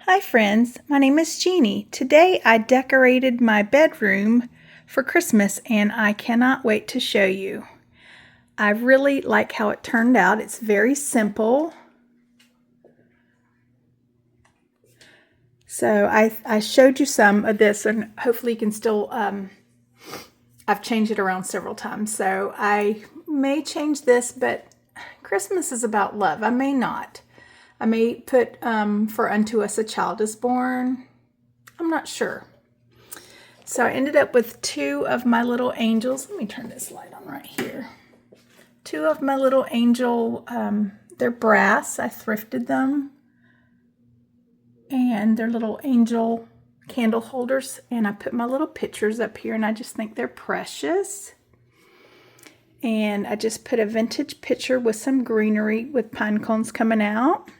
Hi friends, my name is Jeannie. Today I decorated my bedroom for Christmas and I cannot wait to show you. I really like how it turned out. It's very simple. So I showed you some of this and hopefully you can still, I've changed it around several times. So I may change this, but Christmas is about love. I may not. I may put for unto us a child is born. I'm not sure. So I ended up with two of my little angels. Let me turn this light on right here. Two of my little angel, they're brass. I thrifted them. And they're little angel candle holders. And I put my little pictures up here and I just think they're precious. And I just put a vintage picture with some greenery with pine cones coming out.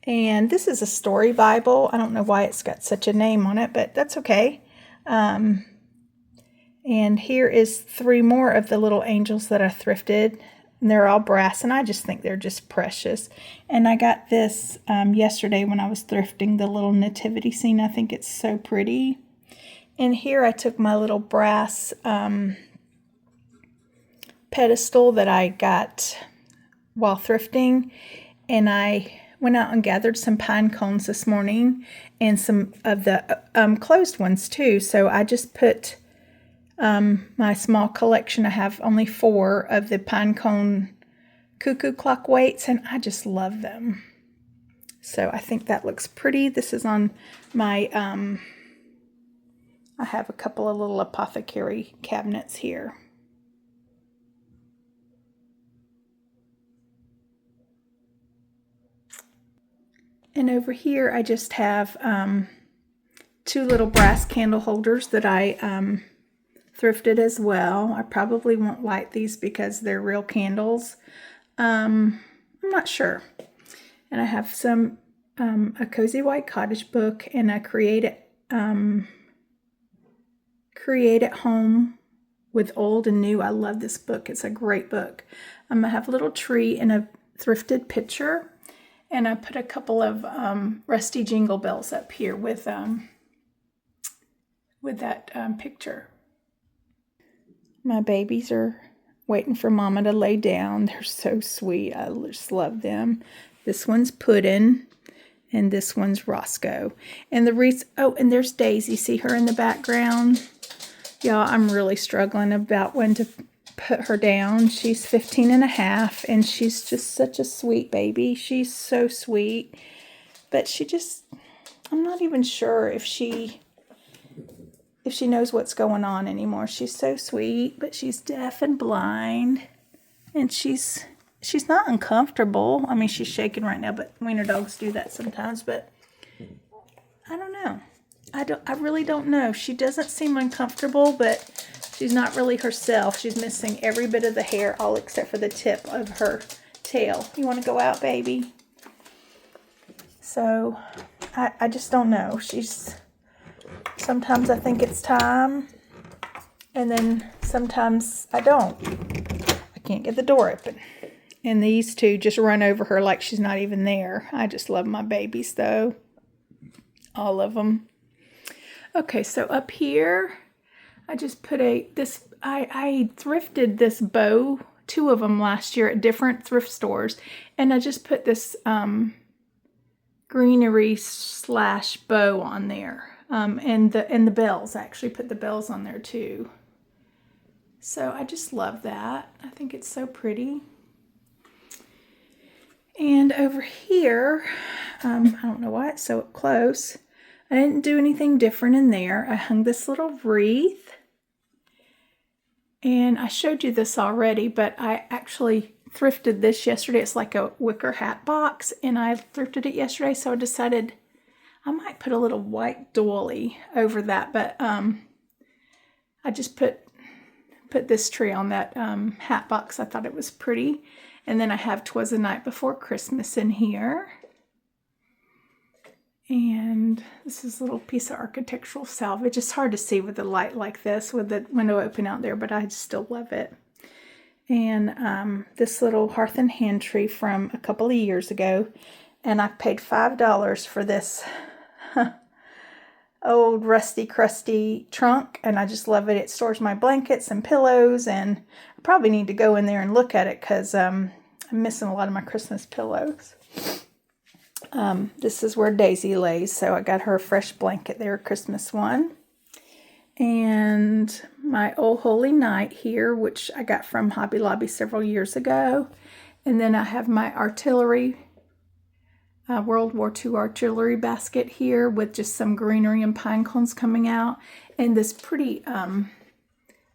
And this is a story Bible. I don't know why it's got such a name on it, but that's okay. And here is three more of the little angels that I thrifted. And they're all brass, and I just think they're just precious. And I got this yesterday when I was thrifting the little nativity scene. I think it's so pretty. And here I took my little brass pedestal that I got while thrifting, and I went out and gathered some pine cones this morning and some of the closed ones too. So I just put my small collection. I have only 4 of the pine cone cuckoo clock weights, and I just love them. So I think that looks pretty. This is on my, I have a couple of little apothecary cabinets here. And over here, I just have 2 little brass candle holders that I thrifted as well. I probably won't light these because they're real candles. I'm not sure. And I have some a Cozy White Cottage book and a Create at Home with Old and New. I love this book. It's a great book. I have a little tree and a thrifted picture. And I put a couple of rusty jingle bells up here with that picture. My babies are waiting for Mama to lay down. They're so sweet. I just love them. This one's Puddin', and this one's Roscoe. And and there's Daisy. See her in the background? Y'all, I'm really struggling about when to put her down. She's 15 and a half, and she's just such a sweet baby. She's so sweet, but I'm not even sure if she knows what's going on anymore. She's so sweet, but she's deaf and blind, and she's not uncomfortable. I mean, she's shaking right now, but wiener dogs do that sometimes, but I don't know. I really don't know. She doesn't seem uncomfortable, but she's not really herself. She's missing every bit of the hair, all except for the tip of her tail. You want to go out, baby? So, I just don't know. Sometimes I think it's time, and then sometimes I don't. I can't get the door open. And these two just run over her like she's not even there. I just love my babies, though. All of them. Okay, so up here, I just put I thrifted this bow, 2 of them last year at different thrift stores, and I just put this greenery / bow on there, and the bells. I actually put the bells on there too. So I just love that. I think it's so pretty. And over here, I don't know why it's so up close. I didn't do anything different in there. I hung this little wreath. And I showed you this already, but I actually thrifted this yesterday. It's like a wicker hat box, and I thrifted it yesterday, so I decided I might put a little white doily over that, but I just put this tree on that hat box. I thought it was pretty. And then I have 'Twas the Night Before Christmas in here. And this is a little piece of architectural salvage. It's hard to see with the light like this, with the window open out there, but I still love it. And this little hearth and hand tree from a couple of years ago. And I paid $5 for this old rusty crusty trunk, and I just love it. It stores my blankets and pillows, and I probably need to go in there and look at it because I'm missing a lot of my Christmas pillows. This is where Daisy lays, so I got her a fresh blanket there, a Christmas one. And my Old Holy Night here, which I got from Hobby Lobby several years ago. And then I have my artillery World War II artillery basket here with just some greenery and pine cones coming out, and this pretty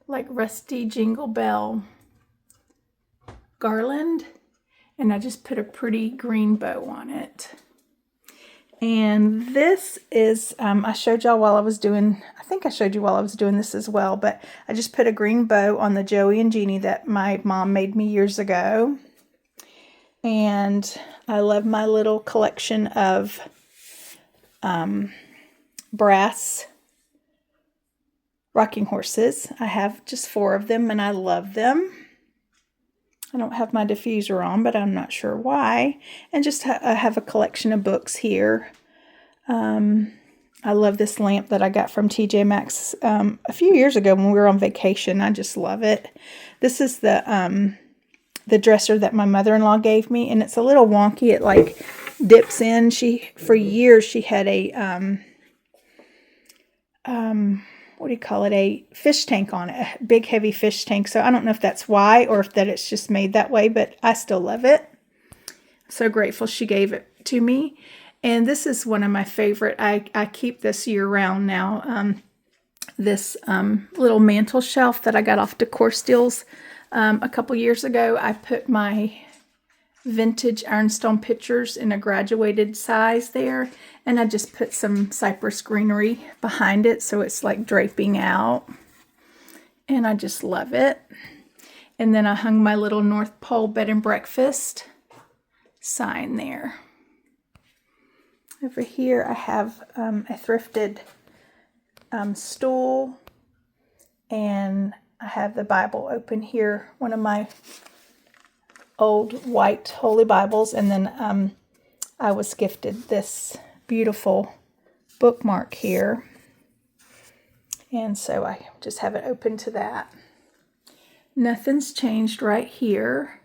like rusty jingle bell garland, and I just put a pretty green bow on it. And this is I showed y'all while I was doing, I think I showed you while I was doing this as well, but I just put a green bow on the Joey and Jeannie that my mom made me years ago. And I love my little collection of brass rocking horses. I have just 4 of them, and I love them. I don't have my diffuser on, but I'm not sure why. And just I have a collection of books here. I love this lamp that I got from TJ Maxx a few years ago when we were on vacation. I just love it. This is the dresser that my mother-in-law gave me, and it's a little wonky. It like dips in. For years she had a what do you call it, a fish tank on it, a big heavy fish tank. So I don't know if that's why or if that it's just made that way, but I still love it. I'm so grateful she gave it to me. And this is one of my favorite. I keep this year round now. This little mantle shelf that I got off Decor Steals a couple years ago. I put my vintage ironstone pictures in a graduated size there, and I just put some cypress greenery behind it so it's like draping out, and I just love it. And then I hung my little North Pole bed and breakfast sign there. Over here I have a thrifted stool, and I have the Bible open here, one of my old white Holy Bibles, and then I was gifted this beautiful bookmark here, and so I just have it open to that. Nothing's changed right here.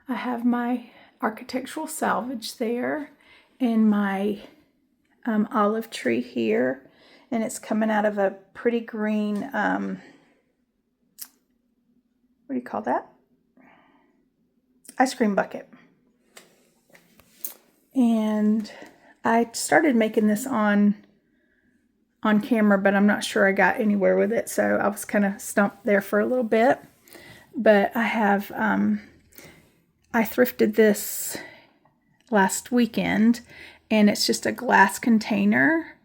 I have my architectural salvage there, and my olive tree here, and it's coming out of a pretty green, what do you call that? Ice cream bucket. And I started making this on camera, but I'm not sure I got anywhere with it, so I was kind of stumped there for a little bit. But I have I thrifted this last weekend, and it's just a glass container,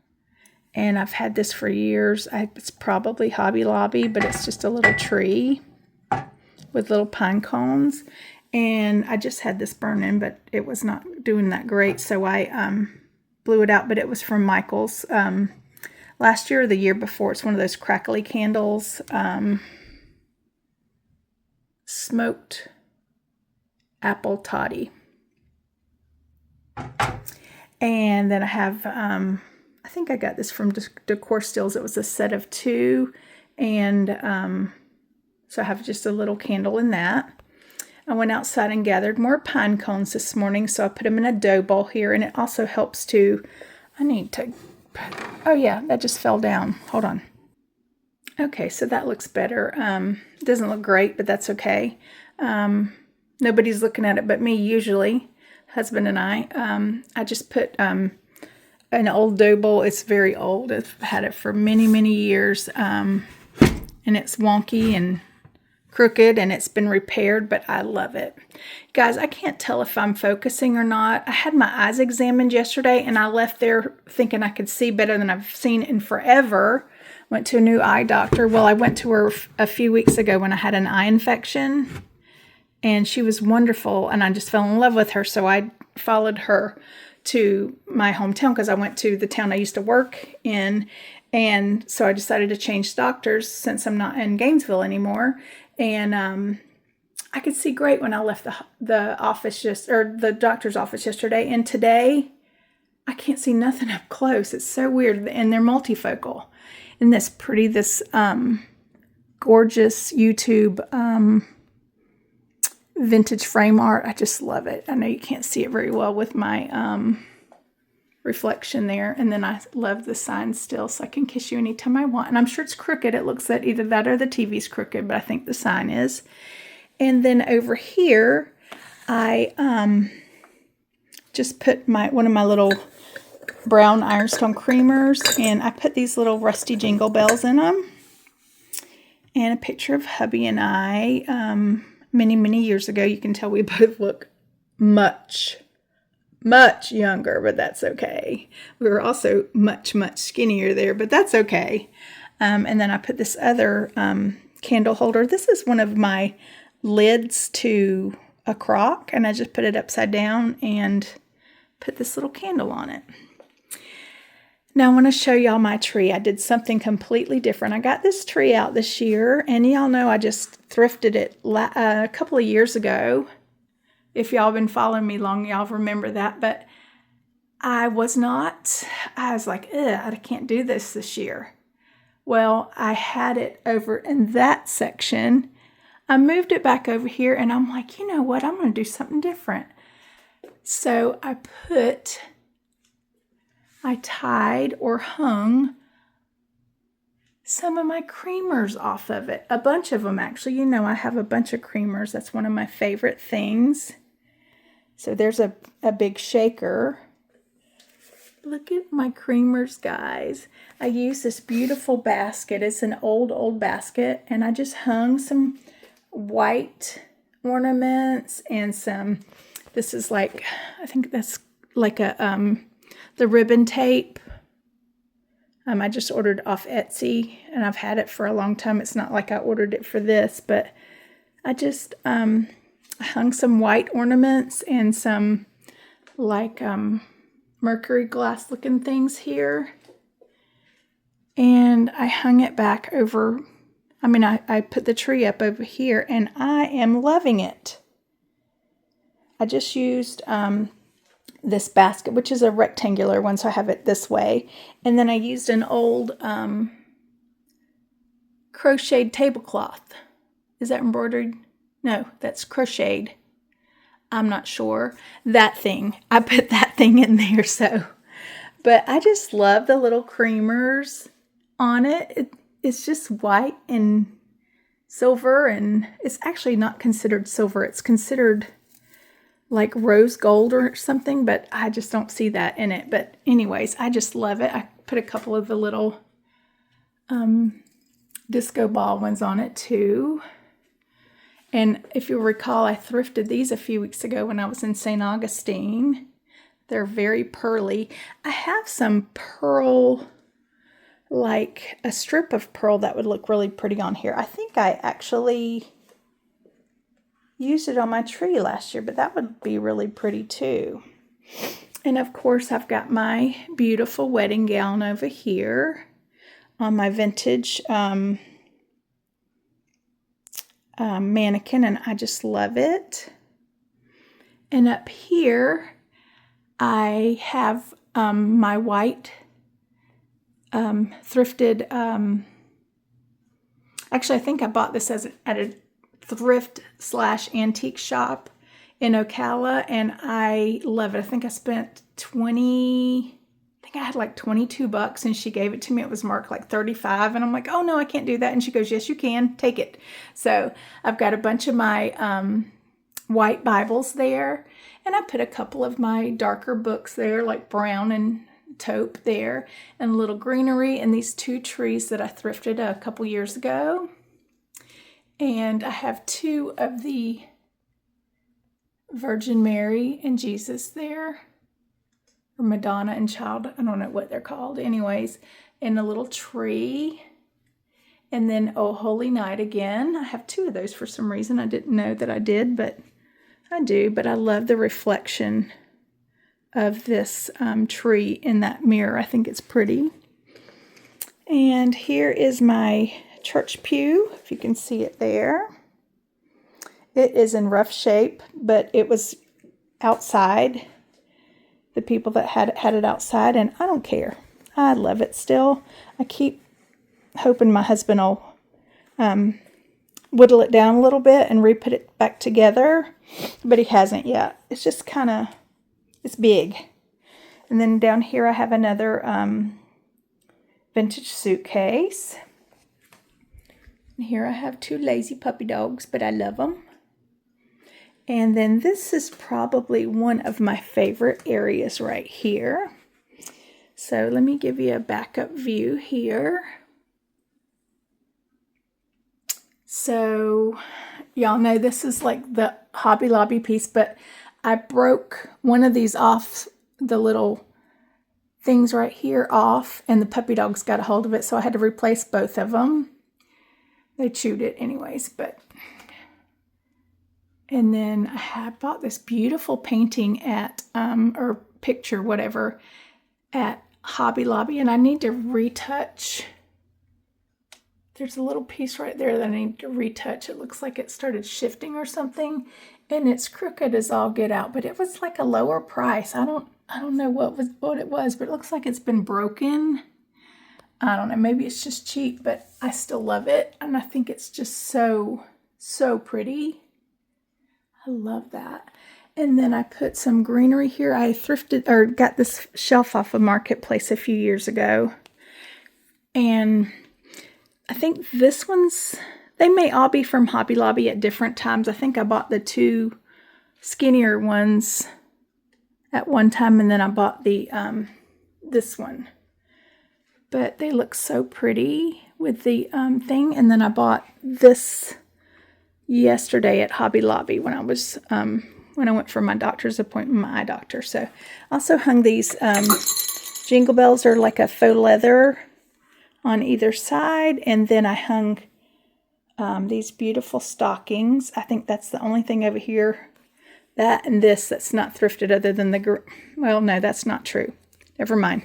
and I've had this for years. It's probably Hobby Lobby, but it's just a little tree with little pine cones, and I just had this burning, but it was not doing that great, so I blew it out. But it was from Michael's last year or the year before. It's one of those crackly candles, smoked apple toddy. And then I have, I think I got this from Decor Steals. It was a set of 2, and so I have just a little candle in that. I went outside and gathered more pine cones this morning, so I put them in a dough bowl here, and it also helps to, oh yeah, that just fell down. Hold on. Okay, so that looks better. It doesn't look great, but that's okay. Nobody's looking at it but me usually, husband and I. I just put an old dough bowl. It's very old. I've had it for many, many years, and it's wonky and crooked, and it's been repaired, but I love it. Guys, I can't tell if I'm focusing or not. I had my eyes examined yesterday, and I left there thinking I could see better than I've seen in forever. Went to a new eye doctor. Well, I went to her a few weeks ago when I had an eye infection, and she was wonderful, and I just fell in love with her, so I followed her to my hometown because I went to the town I used to work in, and so I decided to change doctors since I'm not in Gainesville anymore. And I could see great when I left the office or the doctor's office yesterday, and today I can't see nothing up close. It's so weird, and they're multifocal. And this gorgeous YouTube vintage frame art. I just love it. I know you can't see it very well with my reflection there. And then I love the sign still, so I can kiss you anytime I want. And I'm sure it's crooked. It looks that either that or the TV's crooked, but I think the sign is. And then over here, I just put one of my little brown ironstone creamers, and I put these little rusty jingle bells in them. And a picture of hubby and I many, many years ago. You can tell we both look much younger, but that's okay. We were also much skinnier there, but that's okay. And then I put this other candle holder. This is one of my lids to a crock, and I just put it upside down and put this little candle on it. Now I want to show y'all my tree. I did something completely different. I got this tree out this year, and y'all know I just thrifted it a couple of years ago. If y'all been following me long, y'all remember that. But I was like, I can't do this year. Well, I had it over in that section. I moved it back over here, and I'm like, you know what? I'm going to do something different. So I tied or hung some of my creamers off of it. A bunch of them, actually. You know, I have a bunch of creamers. That's one of my favorite things. So there's a big shaker. Look at my creamers, guys. I use this beautiful basket. It's an old basket. And I just hung some white ornaments and this is like, I think that's like the ribbon tape. I just ordered off Etsy, and I've had it for a long time. It's not like I ordered it for this, but I just hung some white ornaments and some like mercury glass looking things here. And I hung it back over, I put the tree up over here, and I am loving it. I just used this basket, which is a rectangular one, so I have it this way. And then I used an old crocheted tablecloth. Is that embroidered? No, that's crocheted. I'm not sure. That thing. I put that thing in there, so. But I just love the little creamers on it. It's just white and silver, and it's actually not considered silver. It's considered like rose gold or something, but I just don't see that in it. But anyways, I just love it. I put a couple of the little disco ball ones on it too. And if you'll recall, I thrifted these a few weeks ago when I was in St. Augustine. They're very pearly. I have some pearl, like a strip of pearl that would look really pretty on here. I think I actually used it on my tree last year, but that would be really pretty too. And of course, I've got my beautiful wedding gown over here on my vintage mannequin, and I just love it. And up here, I have my white thrifted, actually I think I bought this at a thrift/antique shop in Ocala, and I love it. I think I spent I had like $22, and she gave it to me. It was marked like 35, and I'm like, oh no, I can't do that. And she goes, yes, you can, take it. So I've got a bunch of my white Bibles there, and I put a couple of my darker books there, like brown and taupe there, and a little greenery, and these two trees that I thrifted a couple years ago. And I have two of the Virgin Mary and Jesus there, or Madonna and Child, I don't know what they're called. Anyways, and a little tree. And then Oh Holy Night again. I have two of those for some reason. I didn't know that I did, but I do. But I love the reflection of this tree in that mirror. I think it's pretty. And here is my church pew, if you can see it there. It is in rough shape, but it was outside. The people that had it outside, and I don't care. I love it still. I keep hoping my husband will whittle it down a little bit and re-put it back together, but he hasn't yet. It's just kind of, it's big. And then down here I have another vintage suitcase. And here I have two lazy puppy dogs, but I love them. And then this is probably one of my favorite areas right here. So let me give you a backup view here. So y'all know this is like the Hobby Lobby piece, but I broke one of these off, the little things right here off, and the puppy dogs got a hold of it, so I had to replace both of them. They chewed it anyways, but... And then I bought this beautiful painting at, or picture, whatever, at Hobby Lobby. And I need to retouch. There's a little piece right there that I need to retouch. It looks like it started shifting or something. And it's crooked as all get out. But it was like a lower price. I don't know what it was, but it looks like it's been broken. I don't know. Maybe it's just cheap, but I still love it. And I think it's just so, so pretty. I love that. And then I put some greenery here. I thrifted or got this shelf off of Marketplace a few years ago. And I think this one's, they may all be from Hobby Lobby at different times. I think I bought the two skinnier ones at one time, and then I bought the this one. But they look so pretty with the thing. And then I bought this yesterday at Hobby Lobby when I was when I went for my doctor's appointment, my eye doctor. So I also hung these jingle bells, are like a faux leather on either side, and then I hung these beautiful stockings. I think that's the only thing over here, that and this, that's not thrifted, other than the well, no, that's not true. Never mind.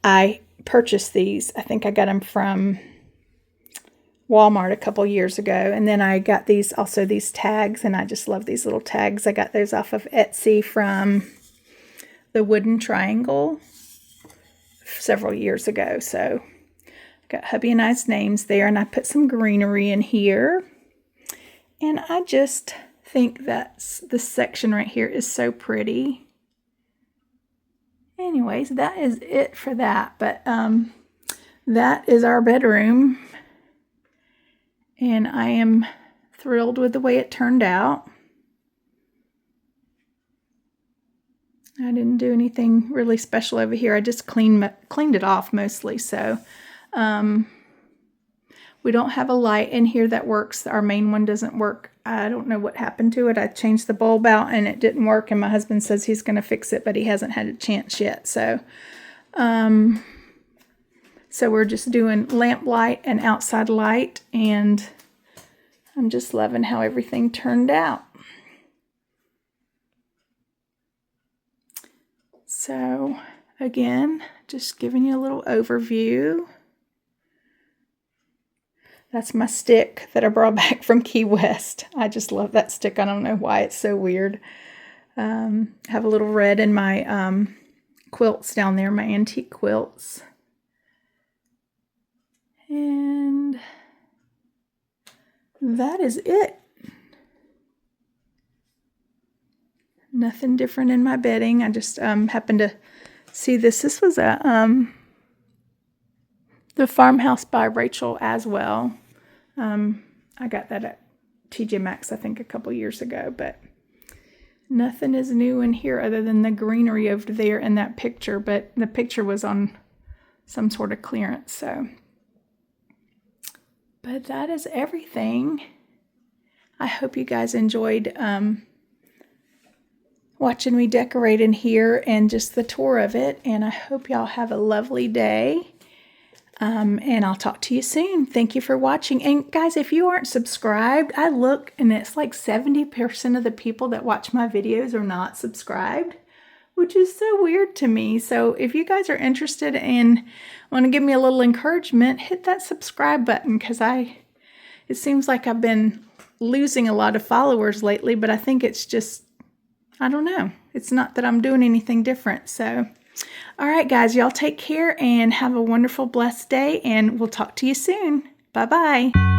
I purchased these. I think I got them from Walmart a couple years ago, and then I got these tags, and I just love these little tags. I got those off of Etsy from the Wooden Triangle several years ago. So I got hubby and I's names there, and I put some greenery in here, and I just think that this section right here is so pretty. Anyways, that is it for that, but that is our bedroom. And I am thrilled with the way it turned out. I didn't do anything really special over here. I just cleaned it off mostly. So we don't have a light in here that works. Our main one doesn't work. I don't know what happened to it. I changed the bulb out and it didn't work. And my husband says he's going to fix it, but he hasn't had a chance yet. So we're just doing lamp light and outside light, and I'm just loving how everything turned out. So again, just giving you a little overview. That's my stick that I brought back from Key West. I just love that stick. I don't know why, it's so weird. I have a little red in my quilts down there, my antique quilts. And that is it. Nothing different in my bedding. I just happened to see this. This was a The Farmhouse by Rachel Aswell. I got that at TJ Maxx, I think, a couple years ago, but nothing is new in here other than the greenery over there in that picture, but the picture was on some sort of clearance, so. But that is everything. I hope you guys enjoyed watching me decorate in here and just the tour of it. And I hope y'all have a lovely day. And I'll talk to you soon. Thank you for watching. And guys, if you aren't subscribed, I look and it's like 70% of the people that watch my videos are not subscribed, which is so weird to me. So if you guys are interested and want to give me a little encouragement, hit that subscribe button, because it seems like I've been losing a lot of followers lately, but I think it's just, I don't know. It's not that I'm doing anything different. So, all right, guys, y'all take care and have a wonderful, blessed day, and we'll talk to you soon. Bye-bye.